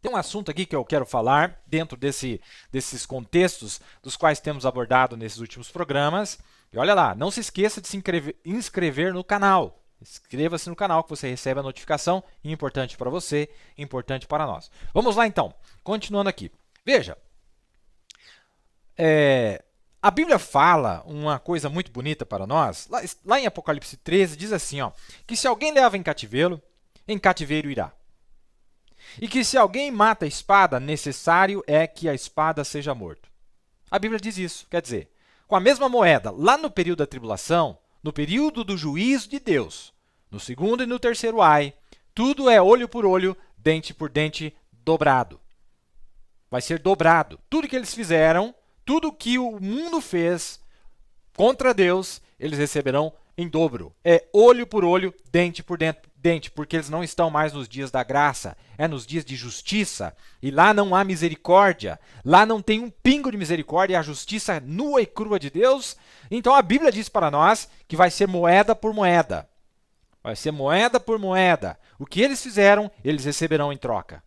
Tem um assunto aqui que eu quero falar dentro desses contextos dos quais temos abordado nesses últimos programas. E olha lá, não se esqueça de se inscrever no canal. Inscreva-se no canal que você recebe a notificação, importante para você, importante para nós. Vamos lá então, continuando aqui. Veja, a Bíblia fala uma coisa muito bonita para nós. Lá em Apocalipse 13 diz assim, ó, que se alguém leva em cativeiro irá. E que se alguém mata a espada, necessário é que a espada seja morto. A Bíblia diz isso, quer dizer, com a mesma moeda, lá no período da tribulação, no período do juízo de Deus, no segundo e no terceiro ai, tudo é olho por olho, dente por dente, dobrado. Vai ser dobrado. Tudo que eles fizeram, tudo que o mundo fez contra Deus, eles receberão em dobro. É olho por olho, dente por dente, porque eles não estão mais nos dias da graça, é nos dias de justiça. E lá não há misericórdia, lá não tem um pingo de misericórdia, é a justiça nua e crua de Deus. Então a Bíblia diz para nós que vai ser moeda por moeda. Vai ser moeda por moeda. O que eles fizeram, eles receberão em troca.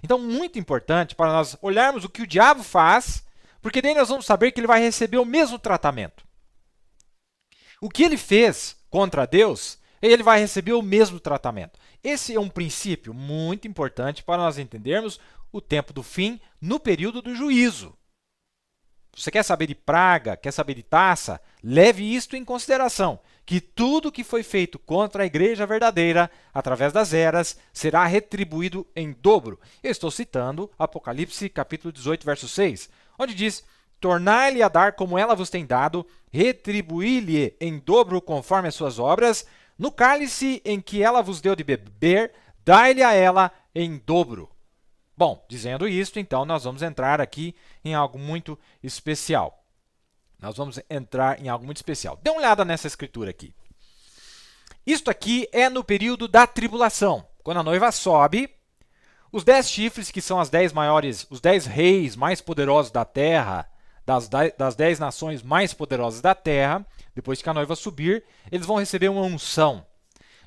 Então, muito importante para nós olharmos o que o diabo faz, porque daí nós vamos saber que ele vai receber o mesmo tratamento. O que ele fez contra Deus, ele vai receber o mesmo tratamento. Esse é um princípio muito importante para nós entendermos o tempo do fim no período do juízo. Você quer saber de praga, quer saber de taça? Leve isto em consideração, que tudo que foi feito contra a igreja verdadeira, através das eras, será retribuído em dobro. Eu estou citando Apocalipse capítulo 18, verso 6, onde diz: tornar-lhe a dar como ela vos tem dado, retribuir-lhe em dobro conforme as suas obras, no cálice em que ela vos deu de beber, dai-lhe a ela em dobro. Bom, dizendo isto, então nós vamos entrar aqui em algo muito especial. Dê uma olhada nessa escritura aqui. Isto aqui é no período da tribulação, quando a noiva sobe. Os 10 chifres, que são os 10 reis mais poderosos da terra, das 10 nações mais poderosas da terra, depois que a noiva subir, eles vão receber uma unção.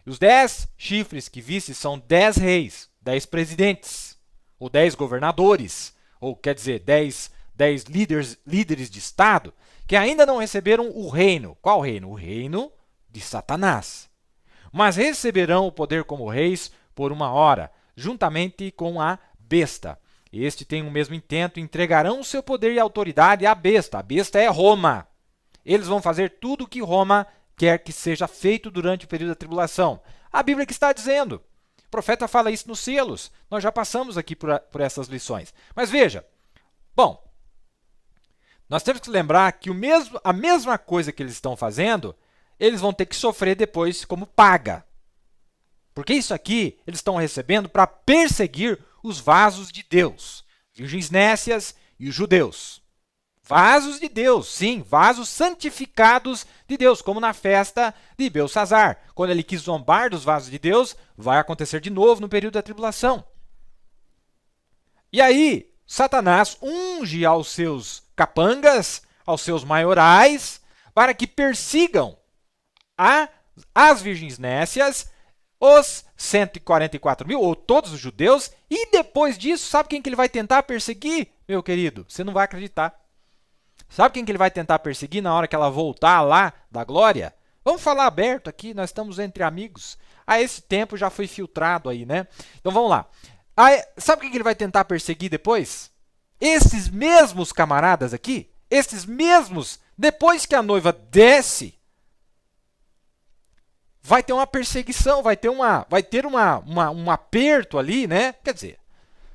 Os 10 chifres que viste são 10 reis, 10 presidentes, ou 10 governadores, ou quer dizer, 10 líderes de Estado, que ainda não receberam o reino. Qual reino? O reino de Satanás. Mas receberão o poder como reis por uma hora, juntamente com a besta. Este tem o mesmo intento, entregarão o seu poder e autoridade à besta. A besta é Roma. Eles vão fazer tudo o que Roma quer que seja feito durante o período da tribulação. A Bíblia que está dizendo. O profeta fala isso nos selos. Nós já passamos aqui por essas lições. Mas veja, bom, nós temos que lembrar que a mesma coisa que eles estão fazendo, eles vão ter que sofrer depois como paga. Porque isso aqui eles estão recebendo para perseguir os vasos de Deus, virgens nécias e os judeus. Vasos de Deus, sim, vasos santificados de Deus, como na festa de Belçazar. Quando ele quis zombar dos vasos de Deus, vai acontecer de novo no período da tribulação. E aí, Satanás unge aos seus capangas, aos seus maiorais, para que persigam as virgens nécias, os 144 mil, ou todos os judeus, e depois disso, sabe quem que ele vai tentar perseguir, meu querido? Você não vai acreditar. Sabe quem que ele vai tentar perseguir na hora que ela voltar lá da glória? Vamos falar aberto aqui, nós estamos entre amigos. Esse tempo já foi filtrado aí, né? Então vamos lá. Sabe quem que ele vai tentar perseguir depois? Esses mesmos camaradas aqui, esses mesmos, depois que a noiva desce, vai ter uma perseguição, vai ter um aperto ali, né? Quer dizer,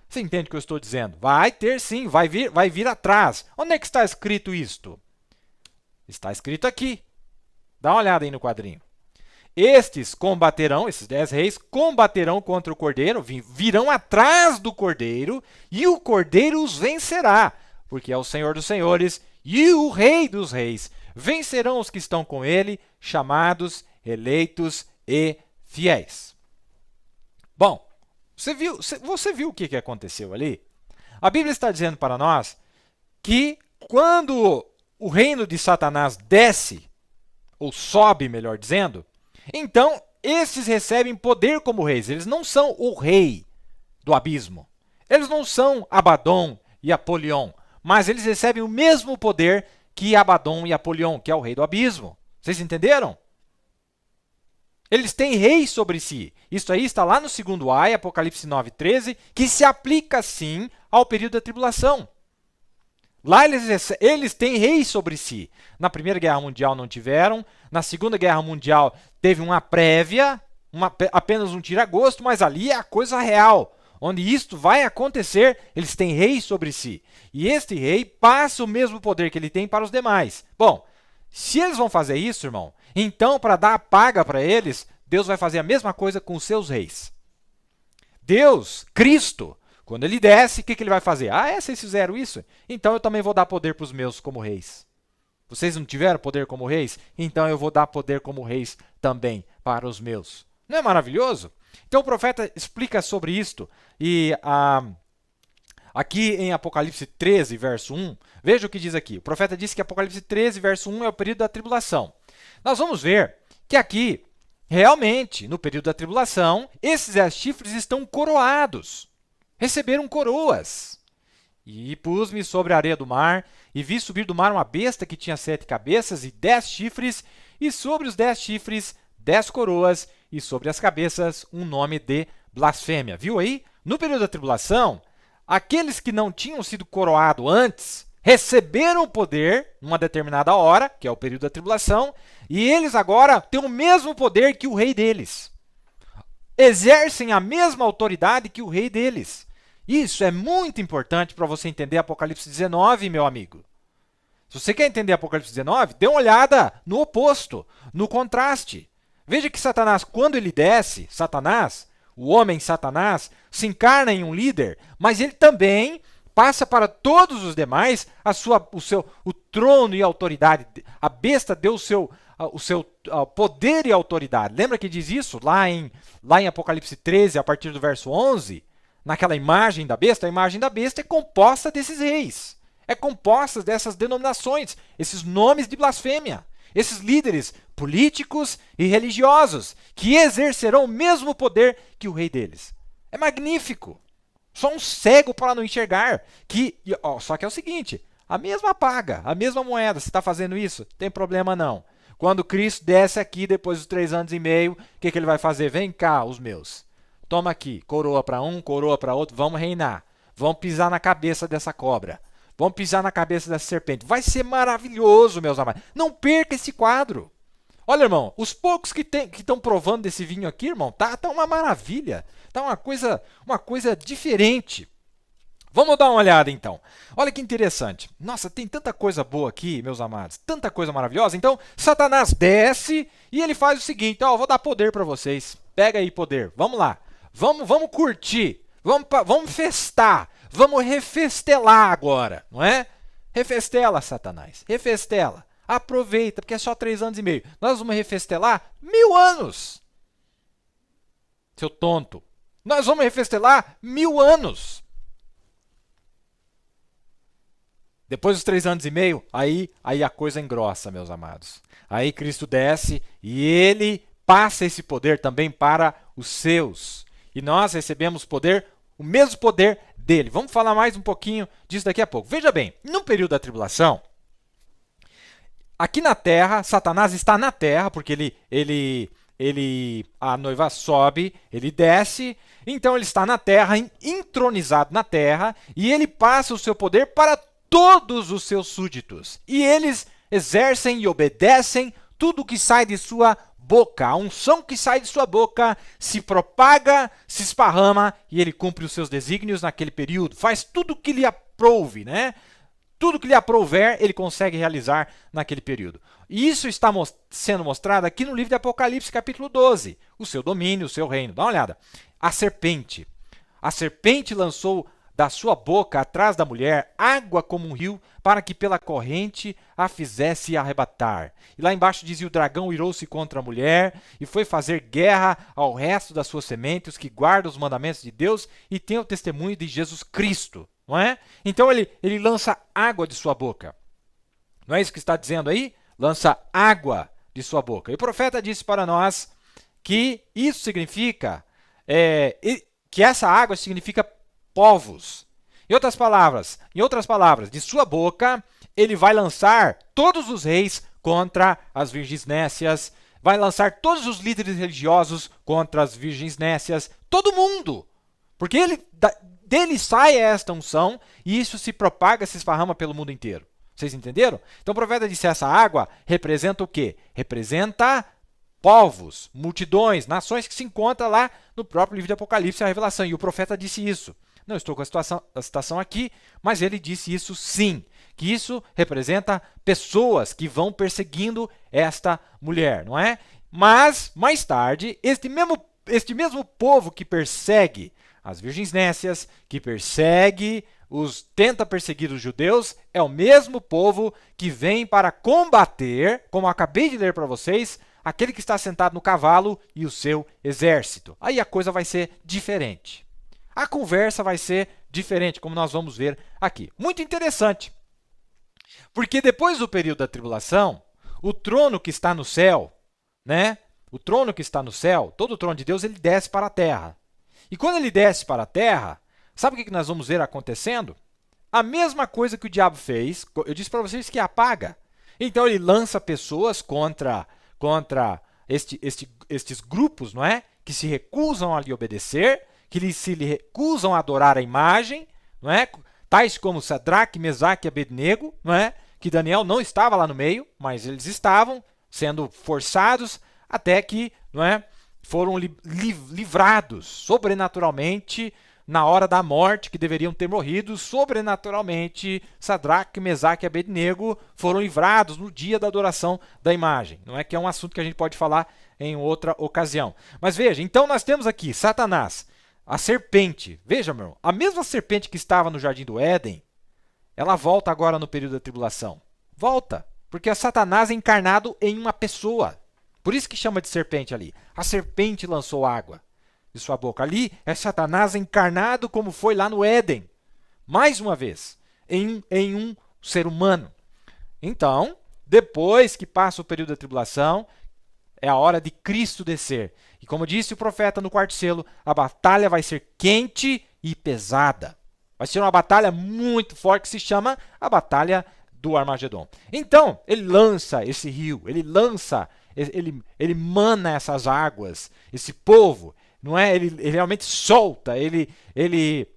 você entende o que eu estou dizendo? Vai ter sim, vai vir atrás. Onde é que está escrito isto? Está escrito aqui. Dá uma olhada aí no quadrinho. Estes 10 reis, combaterão contra o cordeiro, virão atrás do cordeiro, e o cordeiro os vencerá, porque é o Senhor dos senhores e o Rei dos reis. Vencerão os que estão com ele, chamados, eleitos e fiéis. Bom, você viu o que aconteceu ali? A Bíblia está dizendo para nós que quando o reino de Satanás desce, ou sobe, melhor dizendo, então esses recebem poder como reis. Eles não são o rei do abismo. Eles não são Abaddon e Apolion, mas eles recebem o mesmo poder que Abaddon e Apolion, que é o rei do abismo. Vocês entenderam? Eles têm reis sobre si. Isso aí está lá no 2 Apocalipse 9:13, que se aplica sim ao período da tribulação. Lá eles têm reis sobre si. Na Primeira Guerra Mundial não tiveram, na Segunda Guerra Mundial teve uma prévia, apenas um tira-gosto, mas ali é a coisa real. Onde isto vai acontecer, eles têm reis sobre si. E este rei passa o mesmo poder que ele tem para os demais. Bom, se eles vão fazer isso, irmão, então para dar a paga para eles, Deus vai fazer a mesma coisa com os seus reis. Deus, Cristo, quando ele desce, o que ele vai fazer? Vocês fizeram isso? Então eu também vou dar poder para os meus como reis. Vocês não tiveram poder como reis? Então eu vou dar poder como reis também para os meus. Não é maravilhoso? Então o profeta explica sobre isto. E aqui em Apocalipse 13, verso 1, veja o que diz aqui. O profeta disse que Apocalipse 13, verso 1 é o período da tribulação. Nós vamos ver que aqui, realmente, no período da tribulação, esses 10 chifres estão coroados. Receberam coroas. E pus-me sobre a areia do mar, e vi subir do mar uma besta que tinha 7 cabeças e 10 chifres, e sobre os 10 chifres, 10 coroas, e sobre as cabeças, um nome de blasfêmia. Viu aí? No período da tribulação, aqueles que não tinham sido coroados antes, receberam o poder numa determinada hora, que é o período da tribulação, e eles agora têm o mesmo poder que o rei deles. Exercem a mesma autoridade que o rei deles. Isso é muito importante para você entender Apocalipse 19, meu amigo. Se você quer entender Apocalipse 19, dê uma olhada no oposto, no contraste. Veja que Satanás, quando ele desce, Satanás, o homem Satanás, se encarna em um líder, mas ele também passa para todos os demais o trono e a autoridade. A besta deu o seu poder e autoridade. Lembra que diz isso lá em Apocalipse 13, a partir do verso 11? Naquela imagem da besta, a imagem da besta é composta desses reis. É composta dessas denominações, esses nomes de blasfêmia. Esses líderes políticos e religiosos que exercerão o mesmo poder que o rei deles. É magnífico. Só um cego para não enxergar. Só que é o seguinte, a mesma paga, a mesma moeda, você está fazendo isso? Tem problema não. Quando Cristo desce aqui, depois dos 3 anos e meio, o que ele vai fazer? Vem cá, os meus. Toma aqui, coroa para um, coroa para outro, vamos reinar. Vamos pisar na cabeça dessa cobra. Vamos pisar na cabeça dessa serpente. Vai ser maravilhoso, meus amados. Não perca esse quadro. Olha, irmão, os poucos que estão provando desse vinho aqui, irmão, tá uma maravilha. Tá uma coisa diferente. Vamos dar uma olhada, então. Olha que interessante. Nossa, tem tanta coisa boa aqui, meus amados. Tanta coisa maravilhosa. Então, Satanás desce e ele faz o seguinte. Vou dar poder para vocês. Pega aí poder. Vamos lá. Vamos curtir. Vamos festar. Vamos refestelar agora, não é? Refestela, Satanás. Refestela. Aproveita, porque é só 3 anos e meio. Nós vamos refestelar 1000 anos. Seu tonto. Nós vamos refestelar 1000 anos. Depois dos 3 anos e meio, aí a coisa engrossa, meus amados. Aí Cristo desce e ele passa esse poder também para os seus. E nós recebemos poder, o mesmo poder dele. Vamos falar mais um pouquinho disso daqui a pouco. Veja bem, no período da tribulação, aqui na terra, Satanás está na terra, porque a noiva sobe, ele desce, então ele está na terra, entronizado na terra, e ele passa o seu poder para todos os seus súditos. E eles exercem e obedecem tudo que sai de sua boca. A unção que sai de sua boca se propaga, se esparrama e ele cumpre os seus desígnios naquele período. Faz tudo o que lhe aprouve, né? Tudo que lhe aprouver, ele consegue realizar naquele período. E isso está sendo mostrado aqui no livro de Apocalipse, capítulo 12. O seu domínio, o seu reino. Dá uma olhada. A serpente. A serpente lançou da sua boca, atrás da mulher, água como um rio, para que pela corrente a fizesse arrebatar. E lá embaixo dizia: o dragão irou-se contra a mulher e foi fazer guerra ao resto da sua semente, os que guardam os mandamentos de Deus e têm o testemunho de Jesus Cristo. Não é? Então ele lança água de sua boca. Não é isso que está dizendo aí? Lança água de sua boca. E o profeta disse para nós que isso significa, que essa água significa povos. Em outras palavras, de sua boca, ele vai lançar todos os reis contra as virgens nécias, vai lançar todos os líderes religiosos contra as virgens nécias, todo mundo. Porque dele sai esta unção e isso se propaga, se esparrama pelo mundo inteiro. Vocês entenderam? Então o profeta disse, essa água representa o quê? Representa povos, multidões, nações que se encontram lá no próprio livro de Apocalipse, a Revelação. E o profeta disse isso. Não estou com a citação aqui, mas ele disse isso sim, que isso representa pessoas que vão perseguindo esta mulher, não é? Mas, mais tarde, este mesmo povo que persegue as virgens nécias, que tenta perseguir os judeus, é o mesmo povo que vem para combater, como eu acabei de ler para vocês, aquele que está sentado no cavalo e o seu exército. Aí a coisa vai ser diferente. A conversa vai ser diferente, como nós vamos ver aqui. Muito interessante, porque depois do período da tribulação, o trono que está no céu, né? O trono que está no céu, todo o trono de Deus, ele desce para a terra. E quando ele desce para a terra, sabe o que nós vamos ver acontecendo? A mesma coisa que o diabo fez, eu disse para vocês que apaga. Então ele lança pessoas contra estes grupos, não é? Que se recusam a lhe obedecer, que se lhe recusam a adorar a imagem, não é? Tais como Sadraque, Mesaque e Abednego, não é? Que Daniel não estava lá no meio, mas eles estavam sendo forçados até que, não é? Foram livrados sobrenaturalmente na hora da morte, que deveriam ter morrido sobrenaturalmente. Sadraque, Mesaque e Abednego foram livrados no dia da adoração da imagem. Não é que é um assunto que a gente pode falar em outra ocasião. Mas veja, então nós temos aqui Satanás, a serpente. Veja, meu irmão, a mesma serpente que estava no Jardim do Éden, ela volta agora no período da tribulação. Volta, porque é Satanás encarnado em uma pessoa. Por isso que chama de serpente ali. A serpente lançou água de sua boca. Ali é Satanás encarnado como foi lá no Éden. Mais uma vez, em um ser humano. Então, depois que passa o período da tribulação, é a hora de Cristo descer. E como disse o profeta no quarto selo, a batalha vai ser quente e pesada. Vai ser uma batalha muito forte que se chama a Batalha do Armagedon. Então, ele lança esse rio, ele mana essas águas, esse povo, não é? Ele realmente solta, ele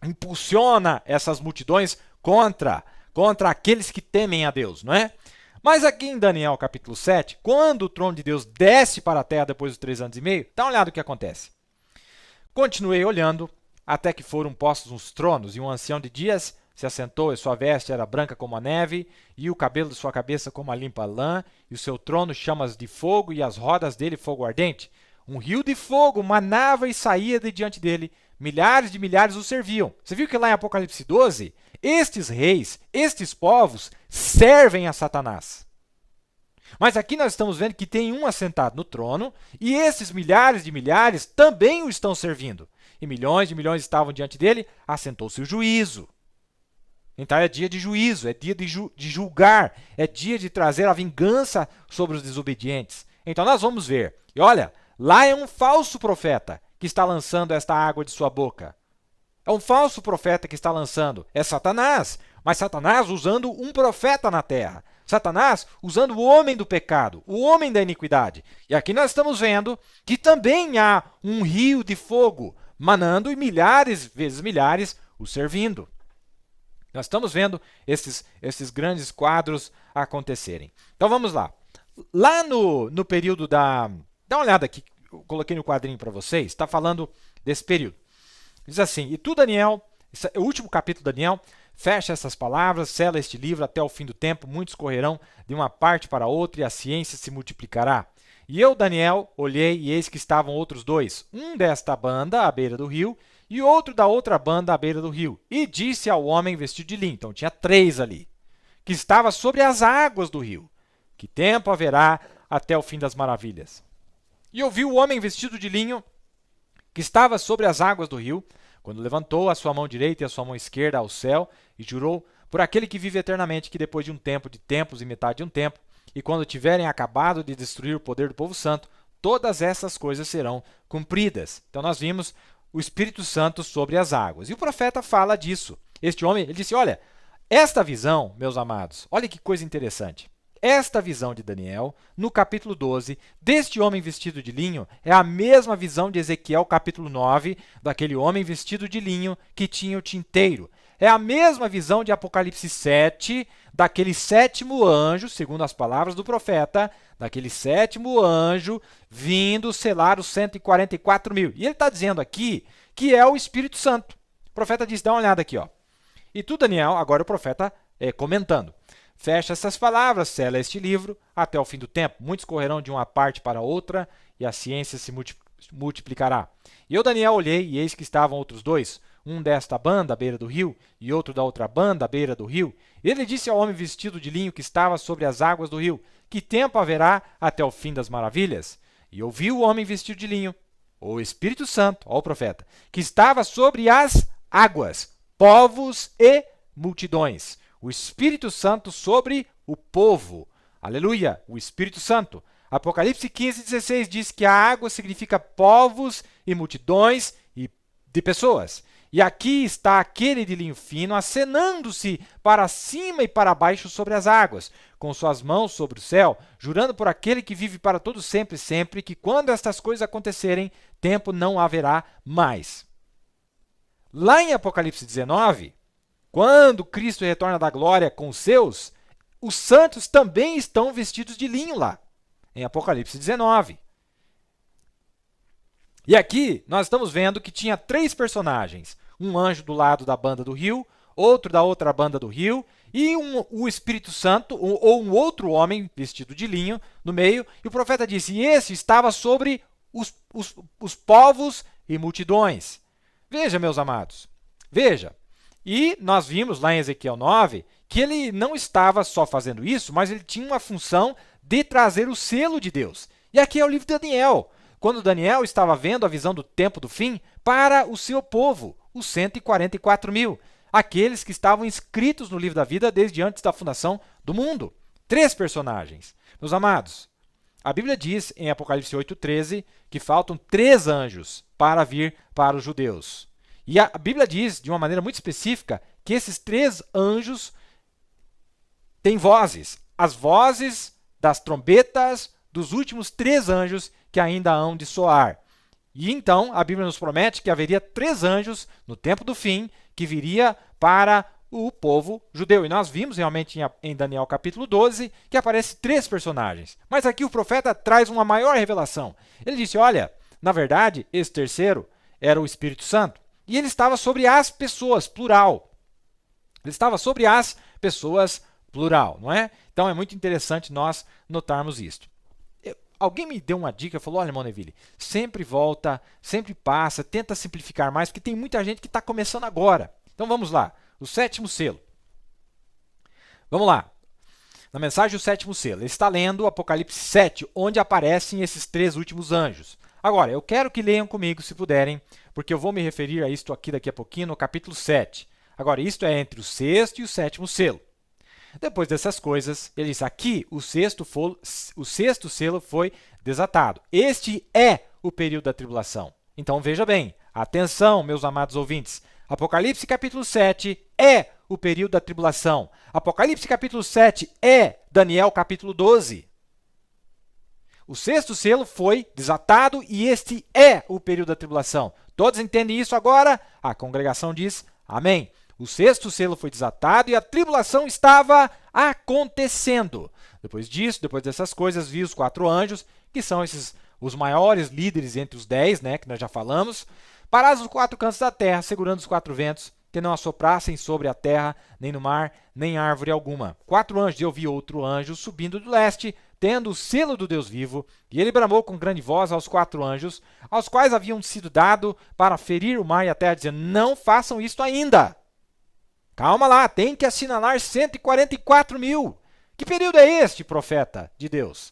impulsiona essas multidões contra aqueles que temem a Deus, não é? Mas aqui em Daniel capítulo 7, quando o trono de Deus desce para a terra depois dos 3 anos e meio, dá uma olhada no que acontece. Continuei olhando até que foram postos uns tronos, e um ancião de dias se assentou, e sua veste era branca como a neve, e o cabelo de sua cabeça como a limpa lã, e o seu trono chamas de fogo, e as rodas dele fogo ardente. Um rio de fogo manava e saía de diante dele, milhares de milhares o serviam. Você viu que lá em Apocalipse 12, estes reis, estes povos, servem a Satanás. Mas aqui nós estamos vendo que tem um assentado no trono, e esses milhares de milhares também o estão servindo. E milhões de milhões estavam diante dele, assentou-se o juízo. Então é dia de juízo, é dia de julgar, é dia de trazer a vingança sobre os desobedientes. Então nós vamos ver. E olha, lá é um falso profeta que está lançando esta água de sua boca. É um falso profeta que está lançando. É Satanás, mas Satanás usando um profeta na terra. Satanás usando o homem do pecado, o homem da iniquidade. E aqui nós estamos vendo que também há um rio de fogo manando e milhares vezes milhares o servindo. Nós estamos vendo esses grandes quadros acontecerem. Então vamos lá. Lá no período da... Dá uma olhada aqui, eu coloquei no quadrinho para vocês, está falando desse período. Diz assim, e tu, Daniel, o último capítulo de Daniel, fecha essas palavras, sela este livro até o fim do tempo, muitos correrão de uma parte para outra e a ciência se multiplicará. E eu, Daniel, olhei e eis que estavam outros dois, um desta banda à beira do rio e outro da outra banda à beira do rio. E disse ao homem vestido de linho, então tinha 3 ali, que estava sobre as águas do rio. Que tempo haverá até o fim das maravilhas? E ouvi o homem vestido de linho, que estava sobre as águas do rio, quando levantou a sua mão direita e a sua mão esquerda ao céu, e jurou por aquele que vive eternamente, que depois de um tempo, de tempos e metade de um tempo, e quando tiverem acabado de destruir o poder do povo santo, todas essas coisas serão cumpridas. Então nós vimos o Espírito Santo sobre as águas. E o profeta fala disso. Este homem, ele disse, olha, esta visão, meus amados, olha que coisa interessante. Esta visão de Daniel, no capítulo 12, deste homem vestido de linho, é a mesma visão de Ezequiel, capítulo 9, daquele homem vestido de linho que tinha o tinteiro. É a mesma visão de Apocalipse 7, daquele sétimo anjo, segundo as palavras do profeta, daquele sétimo anjo vindo selar os 144 mil. E ele está dizendo aqui que é o Espírito Santo. O profeta diz, dá uma olhada aqui, ó. E tu, Daniel, agora o profeta comentando. Fecha essas palavras, sela este livro até o fim do tempo. Muitos correrão de uma parte para outra e a ciência se multiplicará. E eu, Daniel, olhei e eis que estavam outros dois, um desta banda à beira do rio e outro da outra banda à beira do rio. Ele disse ao homem vestido de linho que estava sobre as águas do rio, que tempo haverá até o fim das maravilhas? E ouvi o homem vestido de linho, o Espírito Santo, ó o profeta, que estava sobre as águas, povos e multidões. O Espírito Santo sobre o povo. Aleluia! O Espírito Santo. Apocalipse 15, 16 diz que a água significa povos e multidões de pessoas. E aqui está aquele de linho fino acenando-se para cima e para baixo sobre as águas, com suas mãos sobre o céu, jurando por aquele que vive para todo sempre, sempre, que quando estas coisas acontecerem, tempo não haverá mais. Lá em Apocalipse 19, quando Cristo retorna da glória com os seus, os santos também estão vestidos de linho lá, em Apocalipse 19. E aqui nós estamos vendo que tinha 3 personagens, um anjo do lado da banda do rio, outro da outra banda do rio, e o Espírito Santo, ou um outro homem vestido de linho no meio, e o profeta disse, e esse estava sobre os povos e multidões. Veja, meus amados, veja. E nós vimos lá em Ezequiel 9 que ele não estava só fazendo isso, mas ele tinha uma função de trazer o selo de Deus. E aqui é o livro de Daniel, quando Daniel estava vendo a visão do tempo do fim para o seu povo, os 144 mil, aqueles que estavam inscritos no livro da vida desde antes da fundação do mundo. 3 personagens. Meus amados, a Bíblia diz em Apocalipse 8,13 que faltam 3 anjos para vir para os judeus. E a Bíblia diz, de uma maneira muito específica, que esses 3 anjos têm vozes. As vozes das trombetas dos últimos 3 anjos que ainda hão de soar. E então, a Bíblia nos promete que haveria 3 anjos no tempo do fim que viria para o povo judeu. E nós vimos realmente em Daniel capítulo 12 que aparecem 3 personagens. Mas aqui o profeta traz uma maior revelação. Ele disse, olha, na verdade, esse terceiro era o Espírito Santo. E ele estava sobre as pessoas, plural. Ele estava sobre as pessoas, plural, não é? Então é muito interessante nós notarmos isto. Alguém me deu uma dica, falou, olha, irmão Neville, sempre volta, sempre passa, tenta simplificar mais, porque tem muita gente que está começando agora. Então vamos lá, o 7º selo. Vamos lá. Na mensagem do 7º selo, ele está lendo o Apocalipse 7, onde aparecem esses 3 últimos anjos. Agora, eu quero que leiam comigo, se puderem, porque eu vou me referir a isto aqui daqui a pouquinho, no capítulo 7. Agora, isto é entre o 6º e o 7º selo. Depois dessas coisas, ele diz, aqui o 6º selo foi desatado. Este é o período da tribulação. Então, veja bem, atenção, meus amados ouvintes. Apocalipse capítulo 7 é o período da tribulação. Apocalipse capítulo 7 é Daniel capítulo 12. O 6º selo foi desatado e este é o período da tribulação. Todos entendem isso agora? A congregação diz amém. O 6º selo foi desatado e a tribulação estava acontecendo. Depois disso, depois dessas coisas, vi os 4 anjos, que são os maiores líderes entre os 10, né, que nós já falamos, parados nos 4 cantos da terra, segurando os 4 ventos, que não assoprassem sobre a terra, nem no mar, nem árvore alguma. 4 anjos, e eu vi outro anjo subindo do leste, tendo o selo do Deus vivo, e ele bramou com grande voz aos 4 anjos, aos quais haviam sido dado para ferir o mar e a terra, dizendo, não façam isto ainda. Calma lá, tem que assinalar 144 mil. Que período é este, profeta de Deus?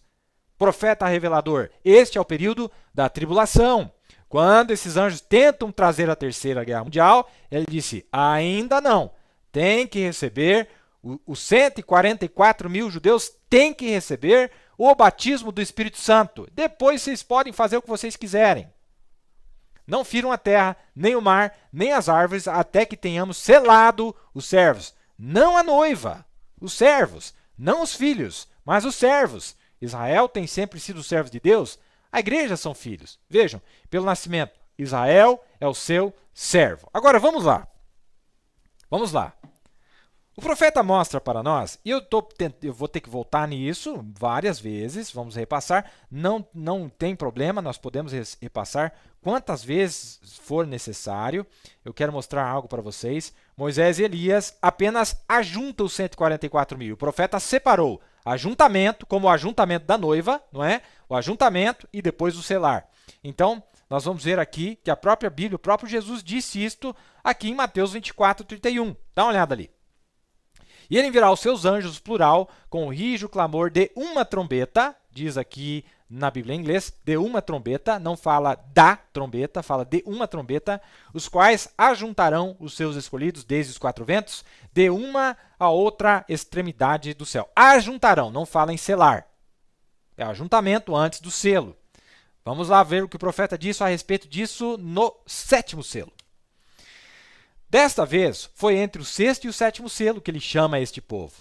Profeta revelador. Este é o período da tribulação. Quando esses anjos tentam trazer a terceira guerra mundial, ele disse, ainda não. Tem que receber, os 144 mil judeus têm que receber o batismo do Espírito Santo. Depois vocês podem fazer o que vocês quiserem. Não firam a terra, nem o mar, nem as árvores, até que tenhamos selado os servos. Não a noiva, os servos, não os filhos, mas os servos. Israel tem sempre sido servos de Deus. A igreja são filhos. Vejam, pelo nascimento, Israel é o seu servo. Agora, vamos lá. Vamos lá. O profeta mostra para nós, e eu vou ter que voltar nisso várias vezes, vamos repassar, não tem problema, nós podemos repassar quantas vezes for necessário. Eu quero mostrar algo para vocês. Moisés e Elias apenas ajuntam os 144 mil. O profeta separou ajuntamento, como o ajuntamento da noiva, não é? O ajuntamento e depois o selar. Então, nós vamos ver aqui que a própria Bíblia, o próprio Jesus disse isto aqui em Mateus 24, 31. Dá uma olhada ali. E ele enviará os seus anjos, plural, com o rijo clamor de uma trombeta, diz aqui na Bíblia em inglês, de uma trombeta, não fala da trombeta, fala de uma trombeta, os quais ajuntarão os seus escolhidos desde os quatro ventos, de uma a outra extremidade do céu. Ajuntarão, não fala em selar. É ajuntamento antes do selo. Vamos lá ver o que o profeta disse a respeito disso no 7º selo. Desta vez, foi entre o 6º e o 7º selo que ele chama este povo,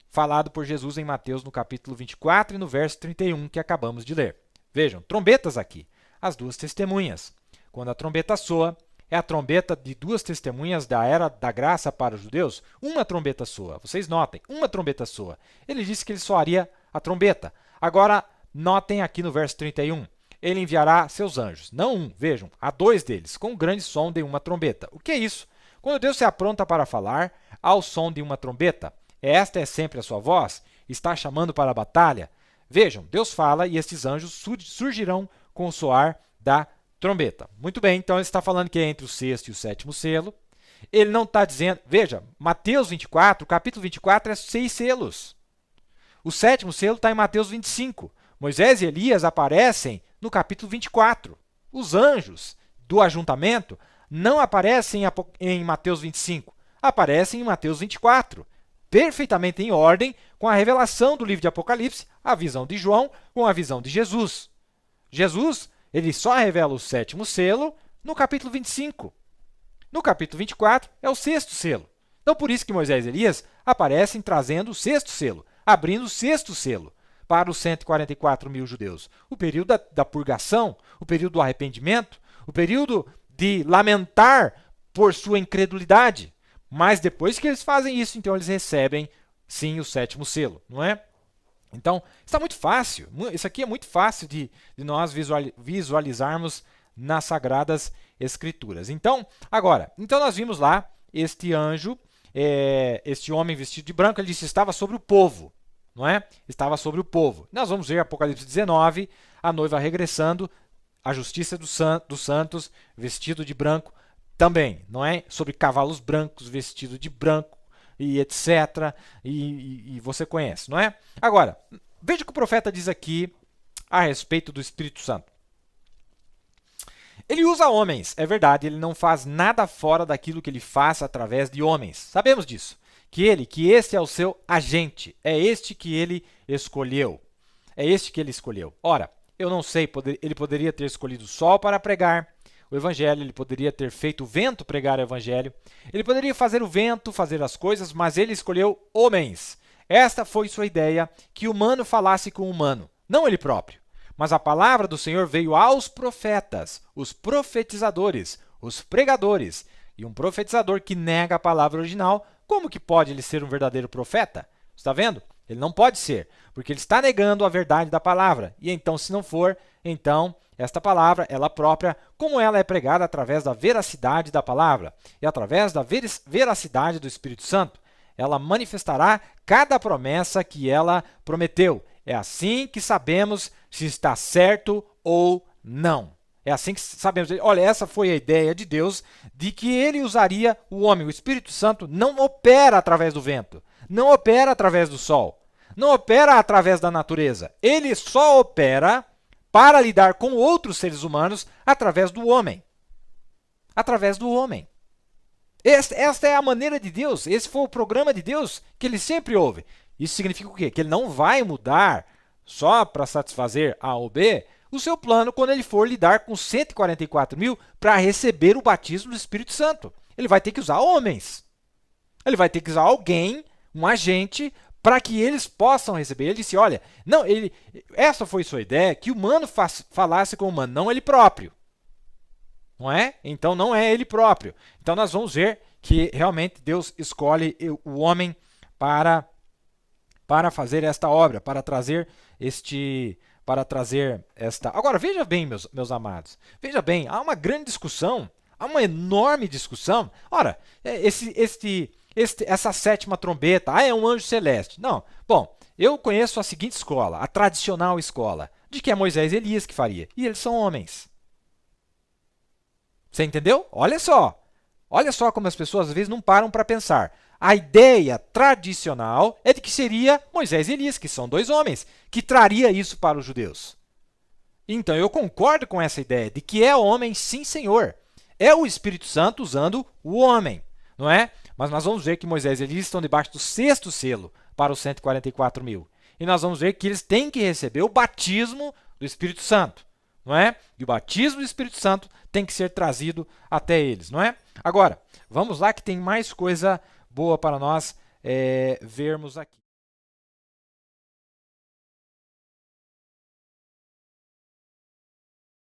falado por Jesus em Mateus no capítulo 24 e no verso 31 que acabamos de ler. Vejam, trombetas aqui, as duas testemunhas. Quando a trombeta soa, é a trombeta de duas testemunhas da era da graça para os judeus. Uma trombeta soa, vocês notem, uma trombeta soa. Ele disse que ele soaria a trombeta. Agora, notem aqui no verso 31. Ele enviará seus anjos, não um, vejam, há dois deles, com um grande som de uma trombeta. O que é isso? Quando Deus se apronta para falar, ao som de uma trombeta, esta é sempre a sua voz, está chamando para a batalha. Vejam, Deus fala e estes anjos surgirão com o soar da trombeta. Muito bem, então ele está falando que é entre o 6º e o 7º selo. Ele não está dizendo, veja, Mateus 24, capítulo 24 é 6 selos. O 7º selo está em Mateus 25. Moisés e Elias aparecem no capítulo 24. Os anjos do ajuntamento não aparecem em Mateus 25, aparecem em Mateus 24, perfeitamente em ordem com a revelação do livro de Apocalipse, a visão de João com a visão de Jesus. Jesus, ele só revela o 7º selo no capítulo 25. No capítulo 24 é o 6º selo. Então, por isso que Moisés e Elias aparecem trazendo o 6º selo, abrindo o 6º selo para os 144 mil judeus. O período da purgação, o período do arrependimento, o período de lamentar por sua incredulidade. Mas depois que eles fazem isso, então eles recebem, sim, o 7º selo, não é? Então, está muito fácil. Isso aqui é muito fácil de nós visualizarmos nas Sagradas Escrituras. Então, agora, nós vimos lá este anjo, este homem vestido de branco, ele disse, estava sobre o povo, não é? Estava sobre o povo. Nós vamos ver Apocalipse 19, a noiva regressando, a justiça dos santos, vestido de branco também, não é? Sobre cavalos brancos, vestido de branco, e etc. E você conhece, não é? Agora, veja o que o profeta diz aqui a respeito do Espírito Santo. Ele usa homens, é verdade, ele não faz nada fora daquilo que ele faz através de homens. Sabemos disso. Que este é o seu agente, é este que ele escolheu. É este que ele escolheu. Ora, eu não sei, ele poderia ter escolhido o sol para pregar o evangelho, ele poderia ter feito o vento pregar o evangelho, ele poderia fazer o vento fazer as coisas, mas ele escolheu homens. Esta foi sua ideia, que o humano falasse com o humano, não ele próprio. Mas a palavra do Senhor veio aos profetas, os profetizadores, os pregadores. E um profetizador que nega a palavra original, como que pode ele ser um verdadeiro profeta? Está vendo? Ele não pode ser, porque ele está negando a verdade da palavra. E então, se não for, então, esta palavra, ela própria, como ela é pregada através da veracidade da palavra e através da veracidade do Espírito Santo, ela manifestará cada promessa que ela prometeu. É assim que sabemos se está certo ou não. É assim que sabemos. Olha, essa foi a ideia de Deus de que ele usaria o homem. O Espírito Santo não opera através do vento, não opera através do sol, não opera através da natureza. Ele só opera para lidar com outros seres humanos através do homem. Através do homem. Esta é a maneira de Deus, esse foi o programa de Deus que ele sempre houve. Isso significa o quê? Que ele não vai mudar só para satisfazer A ou B o seu plano quando ele for lidar com 144 mil para receber o batismo do Espírito Santo. Ele vai ter que usar homens. Ele vai ter que usar alguém, um agente, para que eles possam receber. Ele disse, olha, não, essa foi sua ideia, que o humano falasse com o humano, não ele próprio. Não é? Então não é ele próprio. Então nós vamos ver que realmente Deus escolhe o homem para fazer esta obra, para trazer esta... Agora, veja bem, meus amados, veja bem, há uma grande discussão, há uma enorme discussão. Ora, essa sétima trombeta, é um anjo celeste. Não, bom, eu conheço a seguinte escola, a tradicional escola, de que é Moisés e Elias que faria, e eles são homens. Você entendeu? Olha só como as pessoas às vezes não param para pensar. A ideia tradicional é de que seria Moisés e Elias, que são dois homens, que traria isso para os judeus. Então, eu concordo com essa ideia de que é homem, sim, Senhor. É o Espírito Santo usando o homem, não é? Mas nós vamos ver que Moisés e Elias estão debaixo do sexto selo para os 144 mil. E nós vamos ver que eles têm que receber o batismo do Espírito Santo, não é? E o batismo do Espírito Santo tem que ser trazido até eles, não é? Agora, vamos lá que tem mais coisa boa para nós vermos aqui.